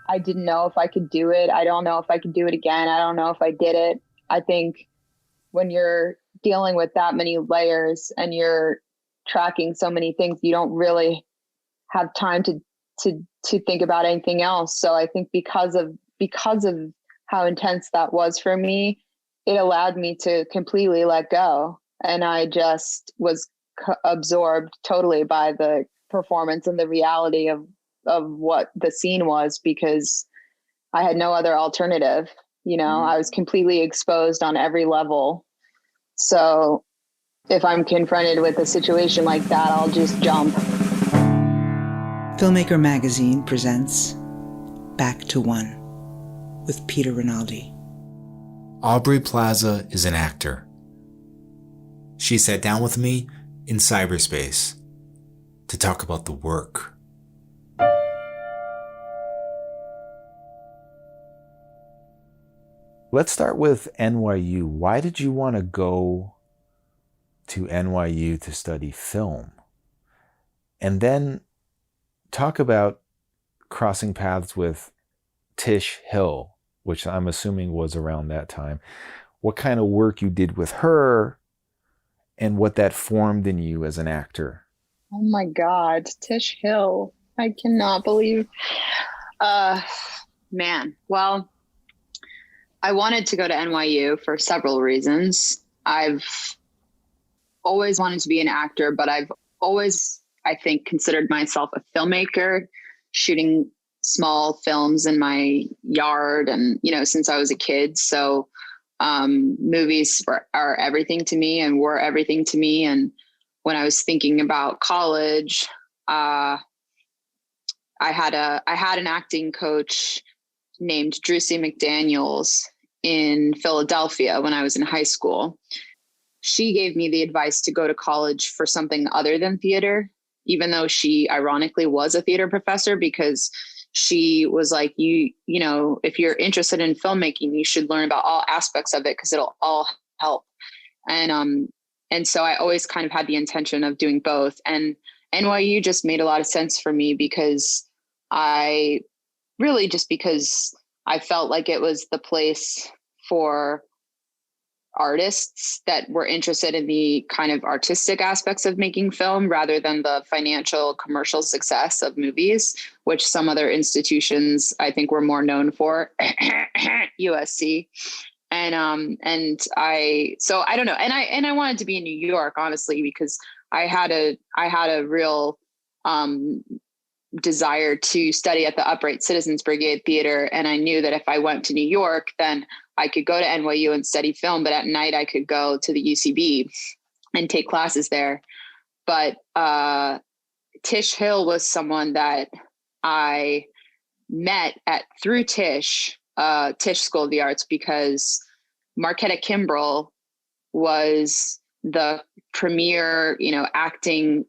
I didn't know if I could do it. I don't know if I could do it again. I don't know if I did it. I think when you're dealing with that many layers and you're tracking so many things, you don't really have time to think about anything else. So I think because of how intense that was for me, it allowed me to completely let go. And I just was absorbed totally by the performance and the reality of what the scene was, because I had no other alternative. I was completely exposed on every level. So if I'm confronted with a situation like that, I'll just jump. Filmmaker Magazine presents Back to One with Peter Rinaldi. Aubrey Plaza is an actor. She sat down with me in cyberspace to talk about the work. Let's start with NYU. Why did you want to go to NYU to study film? And then talk about crossing paths with Tish Hill, which I'm assuming was around that time. What kind of work you did with her and what that formed in you as an actor. Oh my God, Tish Hill. I cannot believe. Man, well, I wanted to go to NYU for several reasons. I've always wanted to be an actor, but I've always, I think, considered myself a filmmaker, shooting small films in my yard and, since I was a kid. So movies are everything to me and were everything to me. And when I was thinking about college, I had an acting coach named Drusy McDaniels in Philadelphia when I was in high school. She gave me the advice to go to college for something other than theater, even though she ironically was a theater professor, because she was like, if you're interested in filmmaking, you should learn about all aspects of it because it'll all help. And so I always kind of had the intention of doing both. And NYU just made a lot of sense for me because I felt like it was the place for artists that were interested in the kind of artistic aspects of making film rather than the financial commercial success of movies, which some other institutions I think were more known for, USC. And I don't know. And I wanted to be in New York, honestly, because I had a real desire to study at the Upright Citizens Brigade Theater. And I knew that if I went to New York, then I could go to NYU and study film, but at night I could go to the UCB and take classes there. But Tish Hill was someone that I met through Tish School of the Arts, because Marquetta Kimbrell was the premier, acting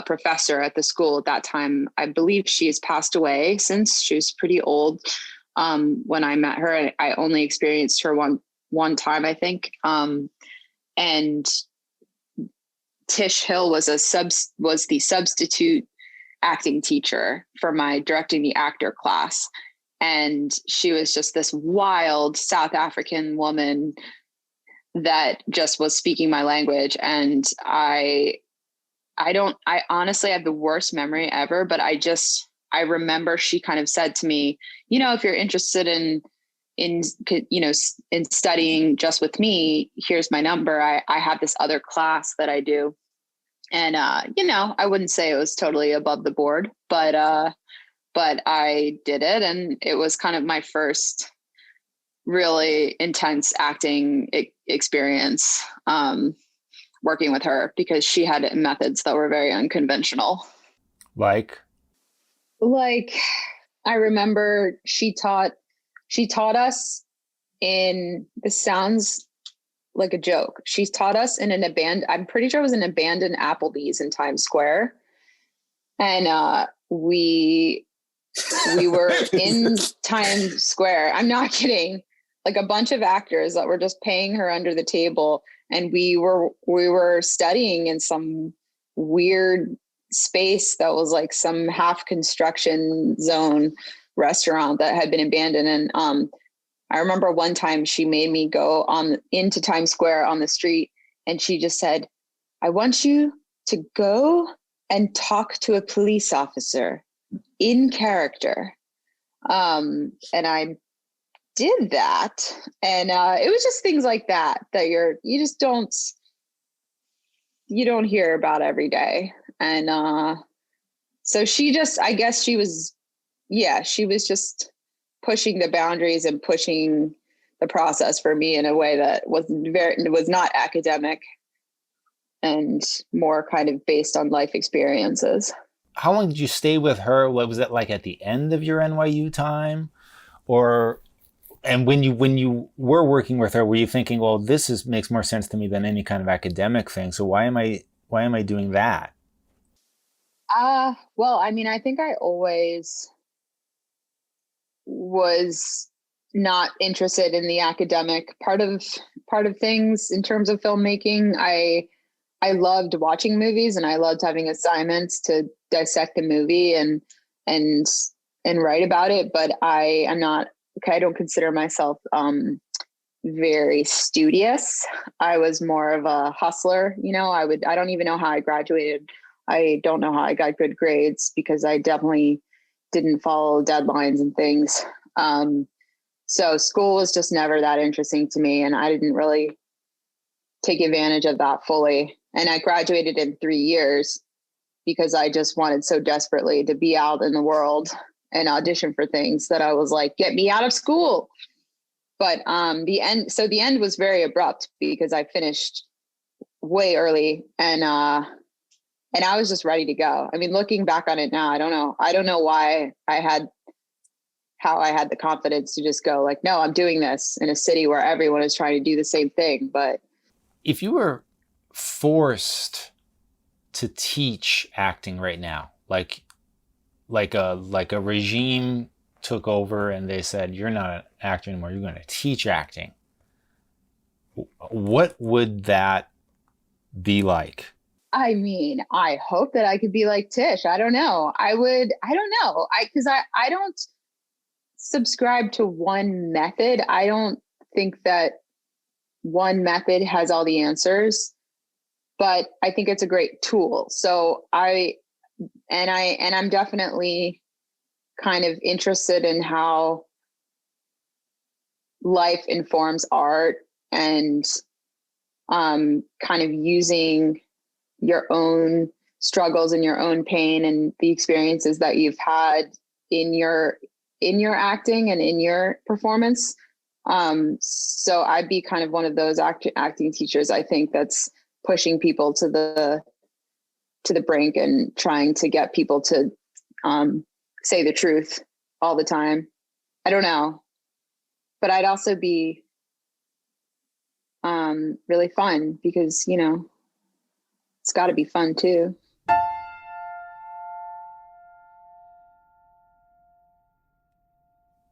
professor at the school at that time. I believe she has passed away since. She was pretty old when I met her. I only experienced her one time, I think. And Tish Hill was the substitute acting teacher for my directing the actor class. And she was just this wild South African woman that just was speaking my language. And I honestly have the worst memory ever, but I remember she kind of said to me, if you're interested in studying just with me, here's my number. I have this other class that I do. And, I wouldn't say it was totally above the board, but I did it. And it was kind of my first really intense acting experience, working with her, because she had methods that were very unconventional. Like I remember she taught us in, this sounds like a joke. She taught us in I'm pretty sure it was an abandoned Applebee's in Times Square. And we were in Times Square. I'm not kidding. Like a bunch of actors that were just paying her under the table. And we were studying in some weird space that was like some half construction zone restaurant that had been abandoned. And I remember one time she made me go into Times Square on the street, and she just said, I want you to go and talk to a police officer in character. And I did that. And it was just things like that you just don't hear about every day. And so I guess she was just pushing the boundaries and pushing the process for me in a way that was not academic and more kind of based on life experiences. How long did you stay with her? What was it like at the end of your NYU time? And when you were working with her, were you thinking, well, this makes more sense to me than any kind of academic thing, so why am I doing that? Well, I mean, I think I always was not interested in the academic part of things in terms of filmmaking. I loved watching movies, and I loved having assignments to dissect the movie and write about it. But I don't consider myself very studious. I was more of a hustler. I don't even know how I graduated. I don't know how I got good grades because I definitely didn't follow deadlines and things. So school was just never that interesting to me, and I didn't really take advantage of that fully. And I graduated in 3 years because I just wanted so desperately to be out in the world and audition for things that I was like, get me out of school. But the end was very abrupt because I finished way early, and I was just ready to go. I mean, looking back on it now, I don't know how I had the confidence to just go like, no, I'm doing this in a city where everyone is trying to do the same thing. But if you were forced to teach acting right now, like a regime took over and they said, you're not an actor anymore, you're going to teach acting, what would that be like? I mean, I hope that I could be like Tish. I don't know. I don't know. Because I don't subscribe to one method. I don't think that one method has all the answers, but I think it's a great tool. So I'm definitely kind of interested in how life informs art, and kind of using your own struggles and your own pain and the experiences that you've had in your acting and in your performance. So I'd be kind of one of those acting teachers, I think, that's pushing people to the brink and trying to get people to say the truth all the time. I don't know, but I'd also be really fun because, it's got to be fun too.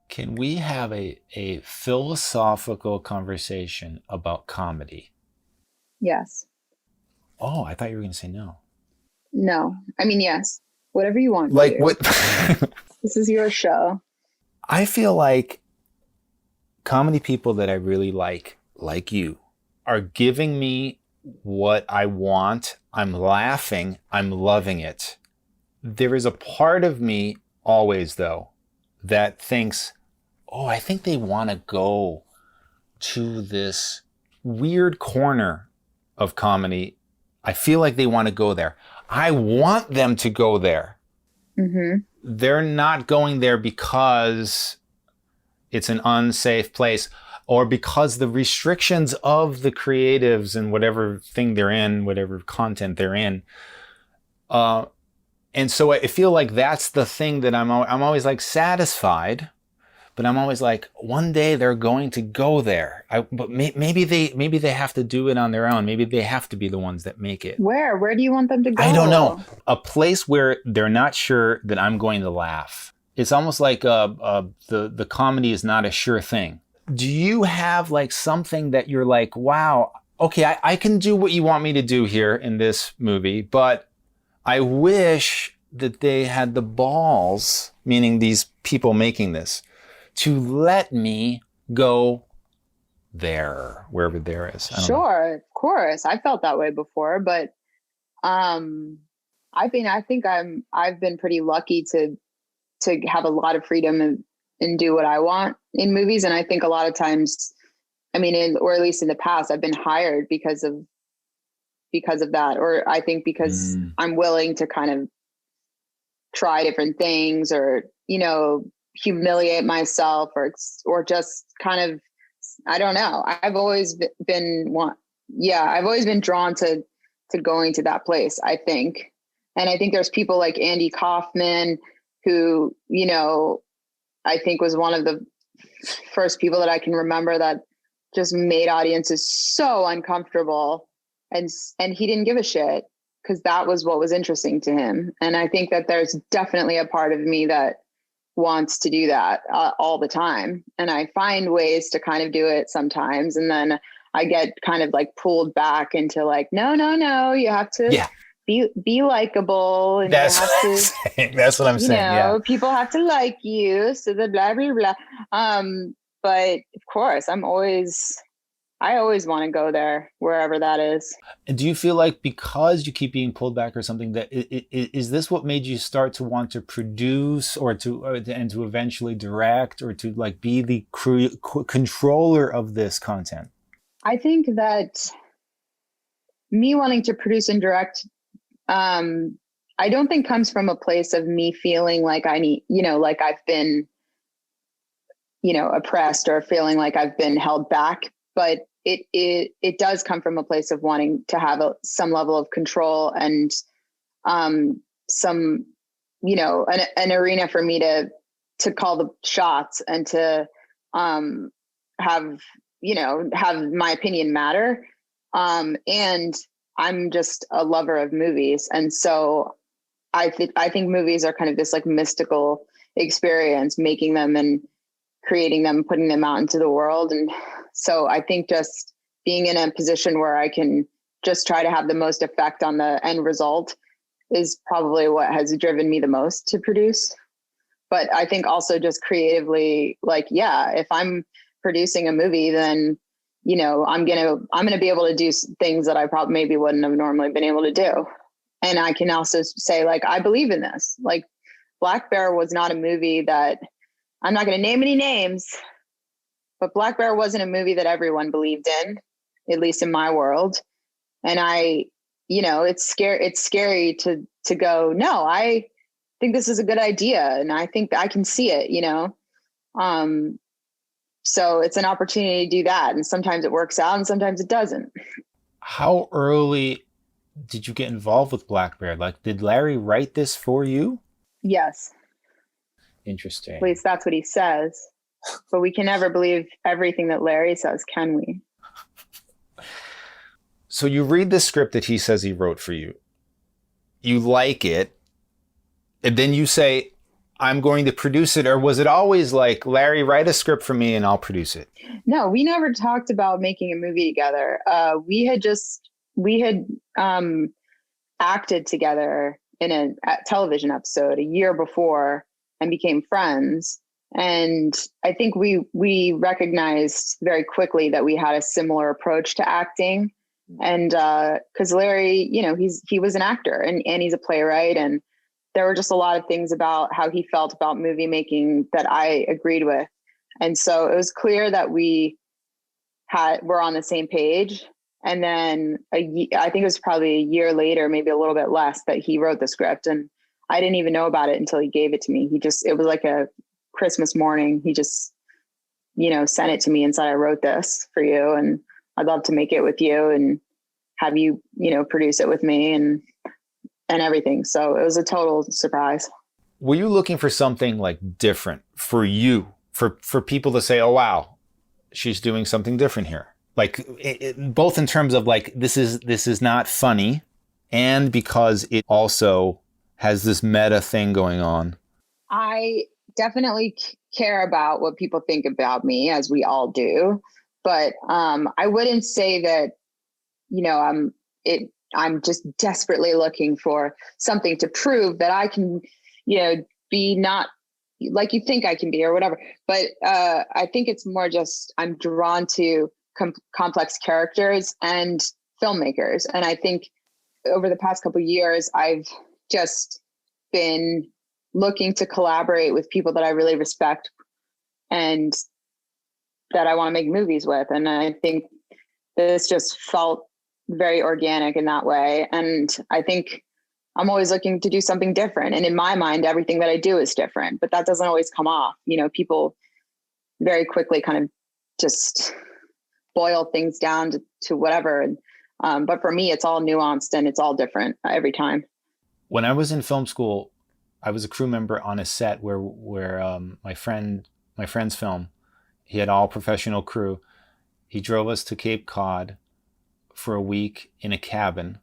Can we have a philosophical conversation about comedy? Yes. Oh, I thought you were going to say no. No. I mean, yes. Whatever you want. Like what? This is your show. I feel like comedy people that I really like you, are giving me what I want. I'm laughing. I'm loving it. There is a part of me always, though, that thinks, oh, I think they want to go to this weird corner of comedy. I feel like they want to go there. I want them to go there. Mm-hmm. They're not going there because it's an unsafe place, or because the restrictions of the creatives and whatever thing they're in, whatever content they're in. And so I feel like that's the thing that I'm always like satisfied, but I'm always like, one day they're going to go there. But maybe they have to do it on their own. Maybe they have to be the ones that make it. Where do you want them to go? I don't know. A place where they're not sure that I'm going to laugh. It's almost like the comedy is not a sure thing. Do you have like something that you're like, wow, okay, I can do what you want me to do here in this movie, but I wish that they had the balls, meaning these people making this to let me go there, wherever there is. Sure, of course. I felt that way before, but I think I've been pretty lucky to have a lot of freedom and do what I want in movies. And I think a lot of times, I mean, or at least in the past, I've been hired because of that. Or I think because I'm willing to kind of try different things, or, you know, humiliate myself, or just kind of, I don't know. I've always been drawn to going to that place, I think. And I think there's people like Andy Kaufman, who, you know, I think was one of the first people that I can remember that just made audiences so uncomfortable, and he didn't give a shit, because that was what was interesting to him. And I think that there's definitely a part of me that wants to do that all the time. And I find ways to kind of do it sometimes. And then I get kind of like pulled back into like, no, you have to be likable. And that's, you have to, that's what I'm saying. People have to like you. So the blah, blah, blah. But of course, I always want to go there, wherever that is. And do you feel like because you keep being pulled back or something, that is this what made you start to want to produce and to eventually direct, or to like be the controller of this content? I think that me wanting to produce and direct, I don't think comes from a place of me feeling like I need, you know, like I've been, you know, oppressed, or feeling like I've been held back. But it does come from a place of wanting to have some level of control, and some, you know, an arena for me to call the shots, and to have my opinion matter. And I'm just a lover of movies, and so I think movies are kind of this like mystical experience, making them and creating them, putting them out into the world. And so I think just being in a position where I can just try to have the most effect on the end result is probably what has driven me the most to produce. But I think also just creatively, like, yeah, if I'm producing a movie, then, you know, I'm going to be able to do things that I probably maybe wouldn't have normally been able to do. And I can also say, like, I believe in this. Like, Black Bear was not a movie that, I'm not going to name any names, but Black Bear wasn't a movie that everyone believed in, at least in my world. And it's scary to go, no, I think this is a good idea. And I think I can see it, you know? So it's an opportunity to do that. And sometimes it works out and sometimes it doesn't. How early did you get involved with Black Bear? Like, did Larry write this for you? Yes. Interesting. At least that's what he says. But we can never believe everything that Larry says, can we? So you read the script that he says he wrote for you. You like it. And then you say, I'm going to produce it. Or was it always like, Larry, write a script for me and I'll produce it? No, we never talked about making a movie together. We had acted together in a television episode a year before and became friends. And I think we recognized very quickly that we had a similar approach to acting. And because Larry, you know, he was an actor and he's a playwright, and there were just a lot of things about how he felt about movie making that I agreed with. And so it was clear that we're on the same page. And then I think it was probably a year later, maybe a little bit less, that he wrote the script. And I didn't even know about it until he gave it to me. It was like a Christmas morning. He just, you know, sent it to me and said, I wrote this for you, and I'd love to make it with you and have you, you know, produce it with me and everything. So it was a total surprise. Were you looking for something like different for you, for people to say, oh, wow, she's doing something different here? Like both in terms of like, this is not funny, and because it also has this meta thing going on. I definitely care about what people think about me, as we all do. But I wouldn't say that, you know, I'm just desperately looking for something to prove that I can, you know, be not like you think I can be or whatever. But I think it's more just I'm drawn to complex characters and filmmakers. And I think over the past couple of years, I've just been looking to collaborate with people that I really respect and that I want to make movies with. And I think this just felt very organic in that way. And I think I'm always looking to do something different. And in my mind, everything that I do is different, but that doesn't always come off. You know, people very quickly kind of just boil things down to whatever. But for me, it's all nuanced and it's all different every time. When I was in film school, I was a crew member on a set where my friend's film, he had all professional crew. He drove us to Cape Cod for a week in a cabin,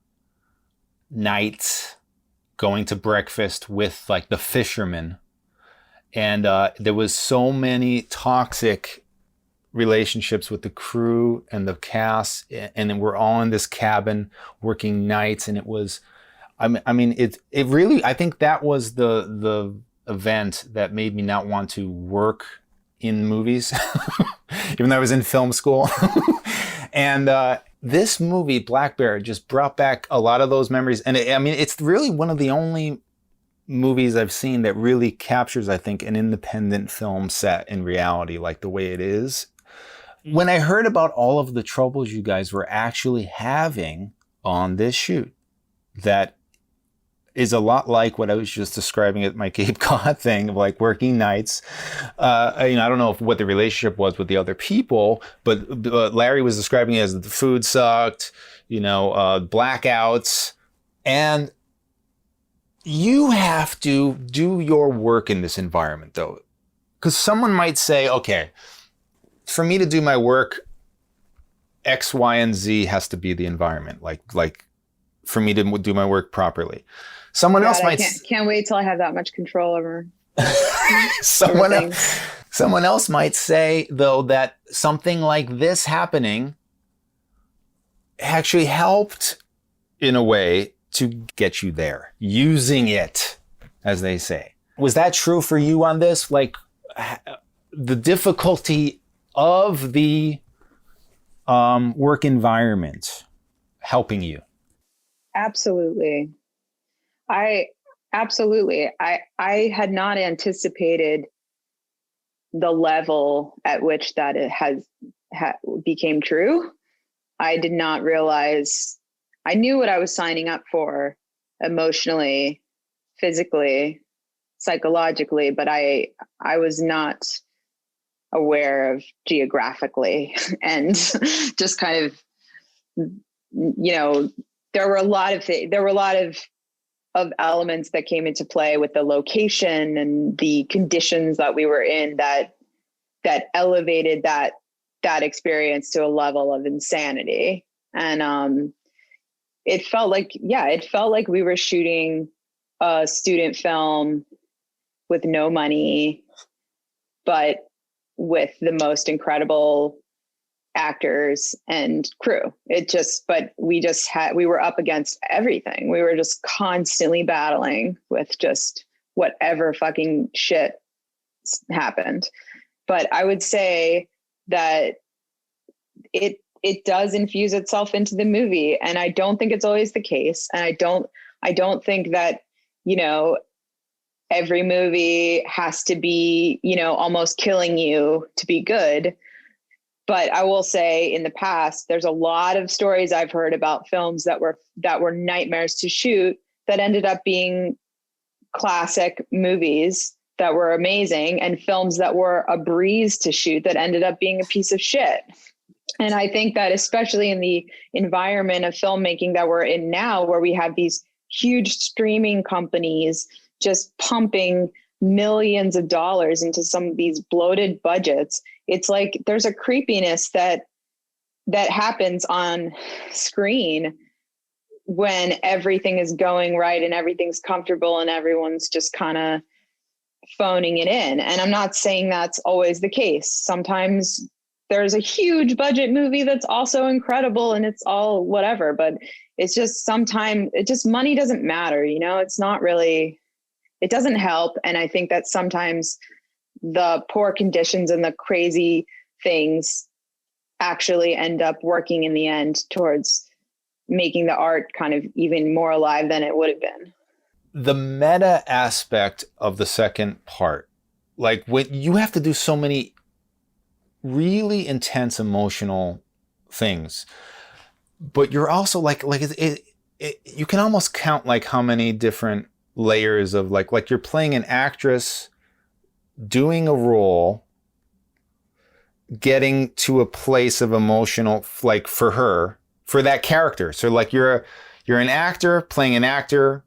nights, going to breakfast with like the fishermen. And there was so many toxic relationships with the crew and the cast. And then we're all in this cabin working nights. And it was, I mean, it really, I think that was the event that made me not want to work in movies, even though I was in film school. And this movie, Black Bear, just brought back a lot of those memories. And I mean, it's really one of the only movies I've seen that really captures, I think, an independent film set in reality, like the way it is. When I heard about all of the troubles you guys were actually having on this shoot, that is a lot like what I was just describing at my Cape Cod thing of like working nights. I don't know what the relationship was with the other people, but Larry was describing it as the food sucked, blackouts, and you have to do your work in this environment though. Because someone might say, okay, for me to do my work, X, Y, and Z has to be the environment. Like for me to do my work properly. Someone else might can't wait till I have that much control over someone else might say though that something like this happening actually helped in a way to get you there, using it, as they say. Was that true for you on this? Like the difficulty of the work environment helping you? Absolutely. I had not anticipated the level at which that it became true. I did not realize, I knew what I was signing up for emotionally, physically, psychologically, but I was not aware of geographically and just kind of, there were a lot of elements that came into play with the location and the conditions that we were in that elevated that experience to a level of insanity. And it felt like we were shooting a student film with no money, but with the most incredible actors and crew. We were up against everything. We were just constantly battling with just whatever fucking shit happened. But I would say that it does infuse itself into the movie. And I don't think it's always the case. And I don't think that, every movie has to be, almost killing you to be good. But I will say in the past, there's a lot of stories I've heard about films that were nightmares to shoot that ended up being classic movies that were amazing, and films that were a breeze to shoot that ended up being a piece of shit. And I think that especially in the environment of filmmaking that we're in now, where we have these huge streaming companies just pumping millions of dollars into some of these bloated budgets, it's like there's a creepiness that happens on screen when everything is going right and everything's comfortable and everyone's just kind of phoning it in. And I'm not saying that's always the case. Sometimes there's a huge budget movie that's also incredible and it's all whatever, but it's just sometimes money doesn't matter. It's not really, it doesn't help. And I think that sometimes the poor conditions and the crazy things actually end up working in the end towards making the art kind of even more alive than it would have been. The meta aspect of the second part, like when you have to do so many really intense emotional things, but you're also like you can almost count like how many different layers of like you're playing an actress doing a role, getting to a place of emotional, like for her, for that character. So like you're an actor playing an actor,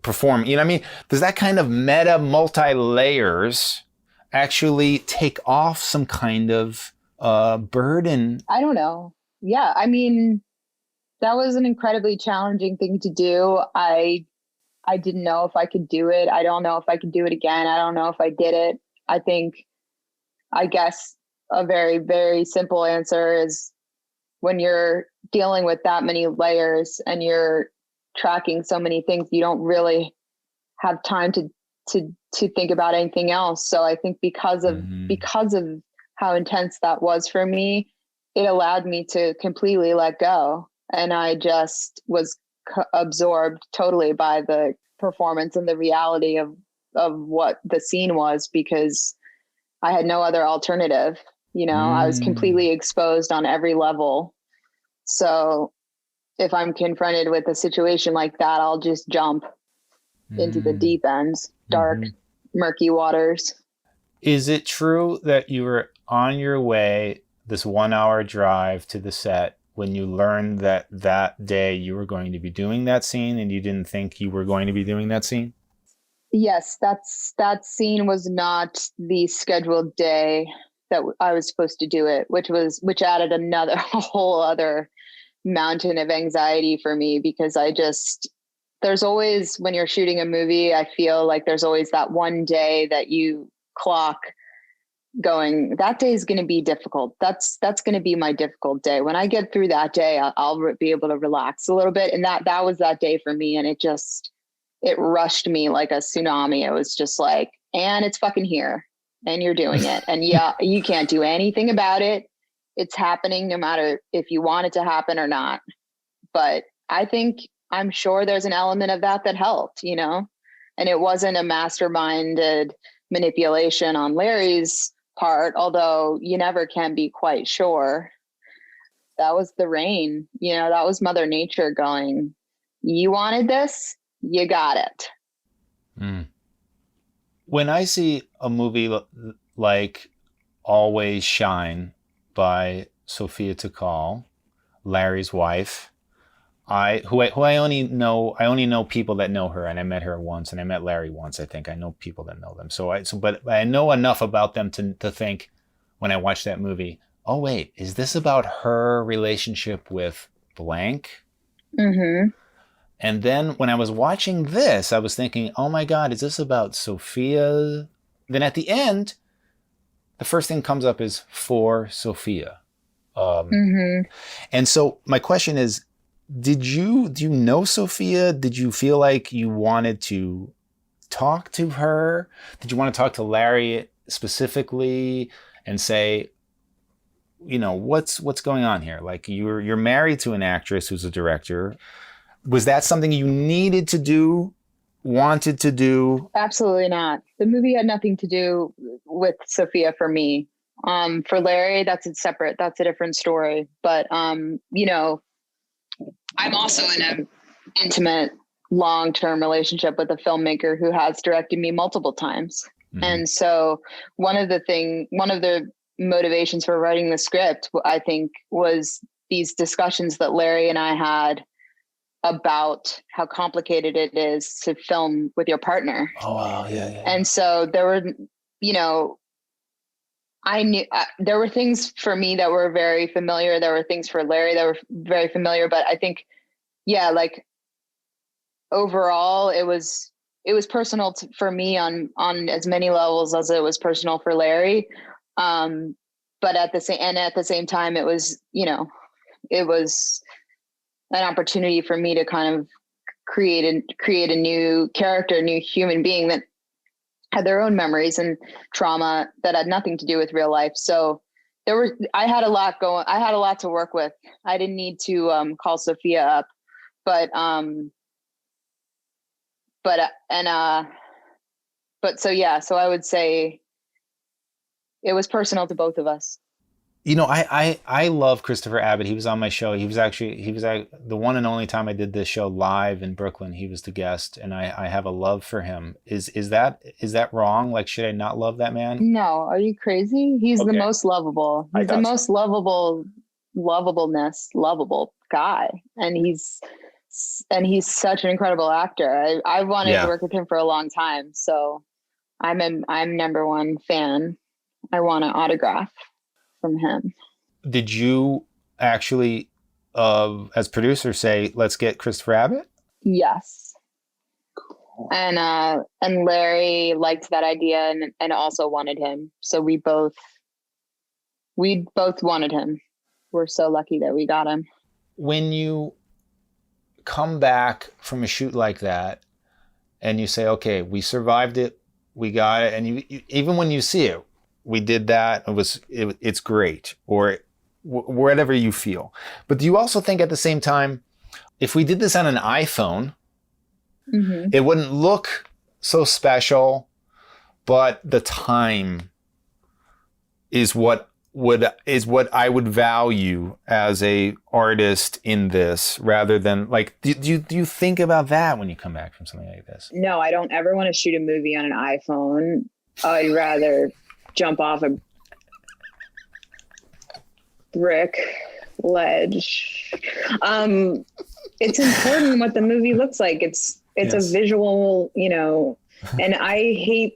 perform, you know what I mean? Does that kind of meta multi-layers actually take off some kind of burden? I don't know. Yeah, I mean, that was an incredibly challenging thing to do. I didn't know if I could do it. I don't know if I could do it again. I don't know if I did it. I guess a very, very simple answer is when you're dealing with that many layers and you're tracking so many things, you don't really have time to think about anything else. So I think because of how intense that was for me, it allowed me to completely let go. And I just was absorbed totally by the performance and the reality of what the scene was, because I had no other alternative. You know, I was completely exposed on every level. So if I'm confronted with a situation like that, I'll just jump into the deep ends, dark, murky waters. Is it true that you were on your way this 1 hour drive to the set when you learned that that day you were going to be doing that scene and you didn't think you were going to be doing that scene? Yes, that scene was not the scheduled day that I was supposed to do it, which added a whole other mountain of anxiety for me, because there's always, when you're shooting a movie, I feel like there's always that one day that you clock going, that day is going to be difficult. That's going to be my difficult day. When I get through that day, I'll be able to relax a little bit. And that was that day for me. And it rushed me like a tsunami. It was just like, and it's fucking here and you're doing it. And yeah, you can't do anything about it. It's happening no matter if you want it to happen or not. But I'm sure there's an element of that helped, you know, and it wasn't a masterminded manipulation on Larry's part, although you never can be quite sure. That was the rain, you know, that was Mother Nature going, you wanted this, you got it. When I see a movie like Always Shine by Sophia Takal, Larry's wife, I only know people that know her, and I met her once, and I met Larry once. I think I know people that know them. But I know enough about them to think when I watch that movie, oh wait, is this about her relationship with blank? Mm-hmm. And then when I was watching this, I was thinking, oh my God, is this about Sophia? Then at the end, the first thing comes up is for Sophia. And so my question is, do you know Sophia? Did you feel like you wanted to talk to her? Did you want to talk to Larry specifically and say, you know, what's going on here? Like you're married to an actress who's a director. Was that something you needed to do, wanted to do? Absolutely not. The movie had nothing to do with Sophia for me. For Larry, that's a different story. But, you know, I'm also in an intimate, long-term relationship with a filmmaker who has directed me multiple times. Mm-hmm. And so one of the motivations for writing the script, I think, was these discussions that Larry and I had about how complicated it is to film with your partner. Oh, wow. Yeah. And so there were, you know, I knew there were things for me that were very familiar. There were things for Larry that were very familiar, but I think, yeah, like overall it was personal for me on as many levels as it was personal for Larry. But at the same time, it was, you know, it was an opportunity for me to kind of create a new character, a new human being that had their own memories and trauma that had nothing to do with real life. So I had a lot to work with. I didn't need to call Sophia up, but so I would say it was personal to both of us. You know, I love Christopher Abbott. He was on my show. He was the one and only time I did this show live in Brooklyn. He was the guest, and I have a love for him. Is that wrong? Like, should I not love that man? No, are you crazy? He's the most lovable. He's the most lovable guy, and he's such an incredible actor. I wanted to work with him for a long time, so I'm number one fan. I want an autograph from him. Did you actually, as producer, say, let's get Christopher Abbott? Yes. Cool. And Larry liked that idea and also wanted him. So we both wanted him. We're so lucky that we got him. When you come back from a shoot like that and you say, okay, we survived it, we got it, and you even when you see it, we did that, it's great, or whatever you feel. But do you also think at the same time, if we did this on an iPhone, it wouldn't look so special, but the time is what I would value as a artist in this, rather than like, do you think about that when you come back from something like this? No, I don't ever want to shoot a movie on an iPhone. I'd rather jump off a brick ledge. It's important what the movie looks like. It's a visual, and I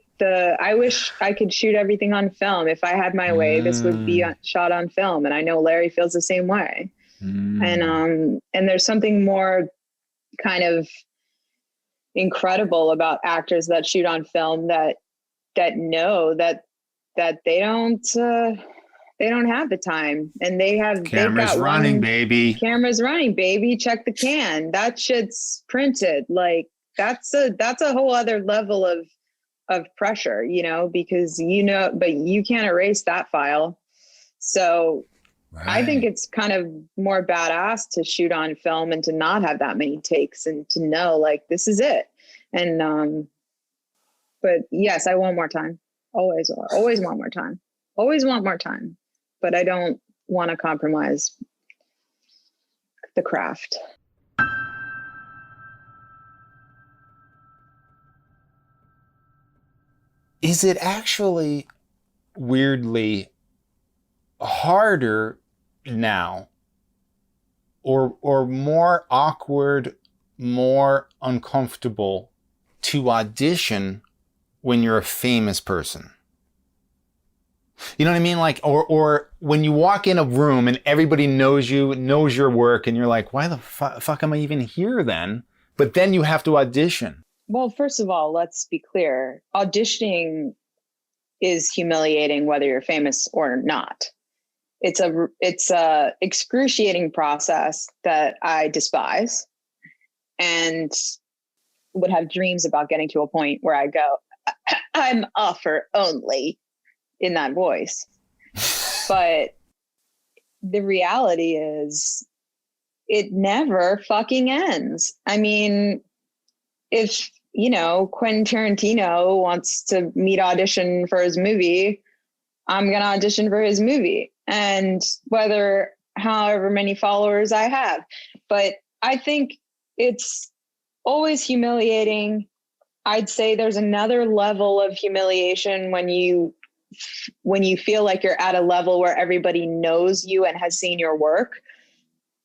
wish I could shoot everything on film. If I had my way, this would be shot on film. And I know Larry feels the same way. And there's something more kind of incredible about actors that shoot on film that know that they don't have the time, and cameras running, baby. Cameras running, baby. Check the can. That shit's printed. Like that's a whole other level of pressure, because but you can't erase that file. So right. I think it's kind of more badass to shoot on film and to not have that many takes and to know like this is it. And but yes, I want more time. Always want more time. Always want more time. But I don't want to compromise the craft. Is it actually weirdly harder now or more awkward, more uncomfortable to audition when you're a famous person? You know what I mean? Like, or when you walk in a room and everybody knows you, knows your work, and you're like, why the fuck am I even here then? But then you have to audition. Well, first of all, let's be clear. Auditioning is humiliating whether you're famous or not. It's a excruciating process that I despise and would have dreams about getting to a point where I go, I'm offer only in that voice. But the reality is it never fucking ends. I mean, if, Quentin Tarantino wants to meet audition for his movie, I'm going to audition for his movie. And however many followers I have. But I think it's always humiliating. I'd say there's another level of humiliation when you feel like you're at a level where everybody knows you and has seen your work.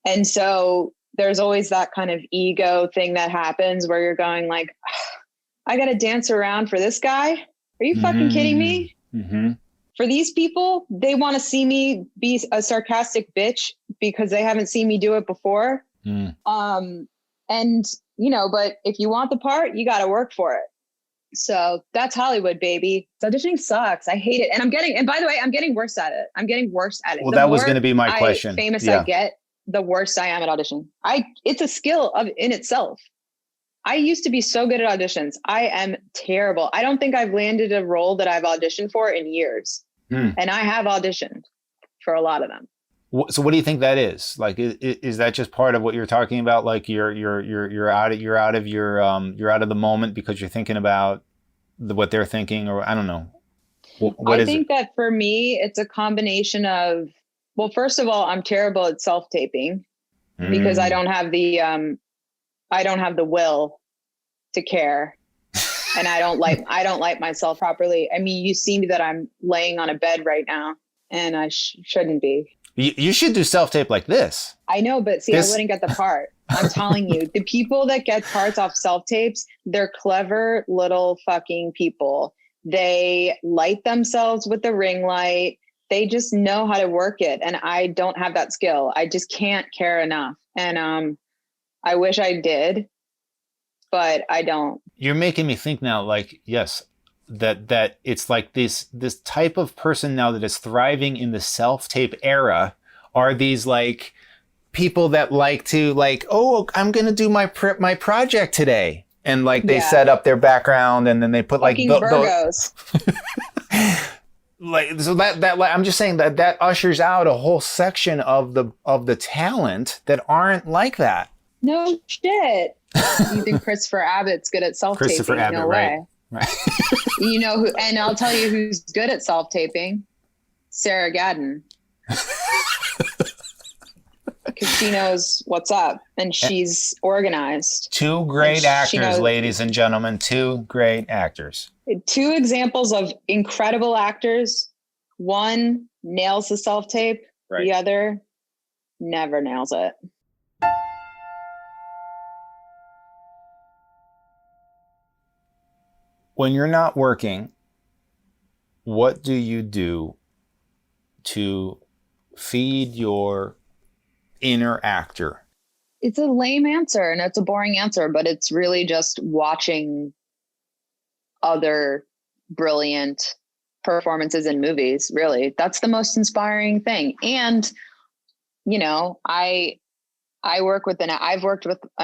And so there's always that kind of ego thing that happens where you're going like, I got to dance around for this guy. Are you fucking kidding me? Mm-hmm. For these people, they want to see me be a sarcastic bitch because they haven't seen me do it before. But if you want the part, you got to work for it. So that's Hollywood, baby. Auditioning sucks. I hate it. And by the way, I'm getting worse at it. Well, that was going to be my question. I get, the worse I am at audition. It's a skill in itself. I used to be so good at auditions. I am terrible. I don't think I've landed a role that I've auditioned for in years. And I have auditioned for a lot of them. So what do you think that is? Like, is that just part of what you're talking about? Like you're out of the moment because you're thinking about what they're thinking, or I don't know. I think that for me, it's a combination of, well, first of all, I'm terrible at self-taping because I don't have the will to care. And I don't like myself properly. I mean, you see that I'm laying on a bed right now and I shouldn't be. You should do self-tape like this. I know, but see, I wouldn't get the part. I'm telling you, the people that get parts off self-tapes, they're clever little fucking people. They light themselves with the ring light. They just know how to work it. And I don't have that skill. I just can't care enough. And I wish I did, but I don't. You're making me think now, like, yes, that it's like this type of person now that is thriving in the self-tape era are these like people that like to like, oh, I'm going to do my project today. And like they set up their background and then they put fucking like Virgos. Like, so that like, I'm just saying that ushers out a whole section of the talent that aren't like that. No shit. You think Christopher Abbott's good at self-taping? Christopher Abbott, no way. Right. You know who, and I'll tell you who's good at self-taping. Sarah Gadon. Because she knows what's up and she's organized. Two great actors, ladies and gentlemen. Two great actors. Two examples of incredible actors. One nails the self-tape. Right. The other never nails it. When you're not working, what do you do to feed your inner actor? It's a lame answer and it's a boring answer, but it's really just watching other brilliant performances in movies. Really, that's the most inspiring thing. And, you know, I've worked with an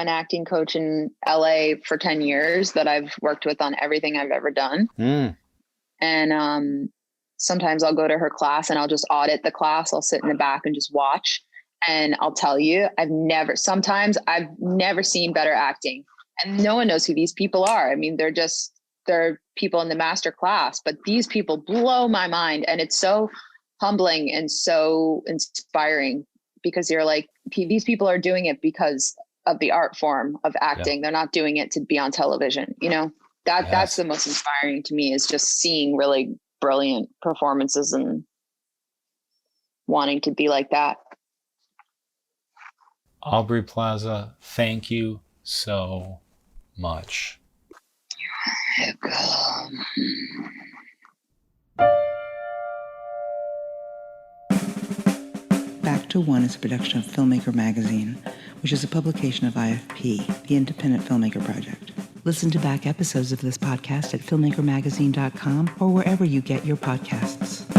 acting coach in LA for 10 years that I've worked with on everything I've ever done. And sometimes I'll go to her class and I'll just audit the class. I'll sit in the back and just watch. And I'll tell you, I've never seen better acting. And no one knows who these people are. I mean, they're people in the master class, but these people blow my mind. And it's so humbling and so inspiring because you're like, these people are doing it because of the art form of acting. Yeah. They're not doing it to be on television. You know, that's the most inspiring to me, is just seeing really brilliant performances and wanting to be like that. Aubrey Plaza, thank you so much. You're welcome. Back to One is a production of Filmmaker Magazine, which is a publication of IFP, the Independent Filmmaker Project. Listen to back episodes of this podcast at filmmakermagazine.com or wherever you get your podcasts.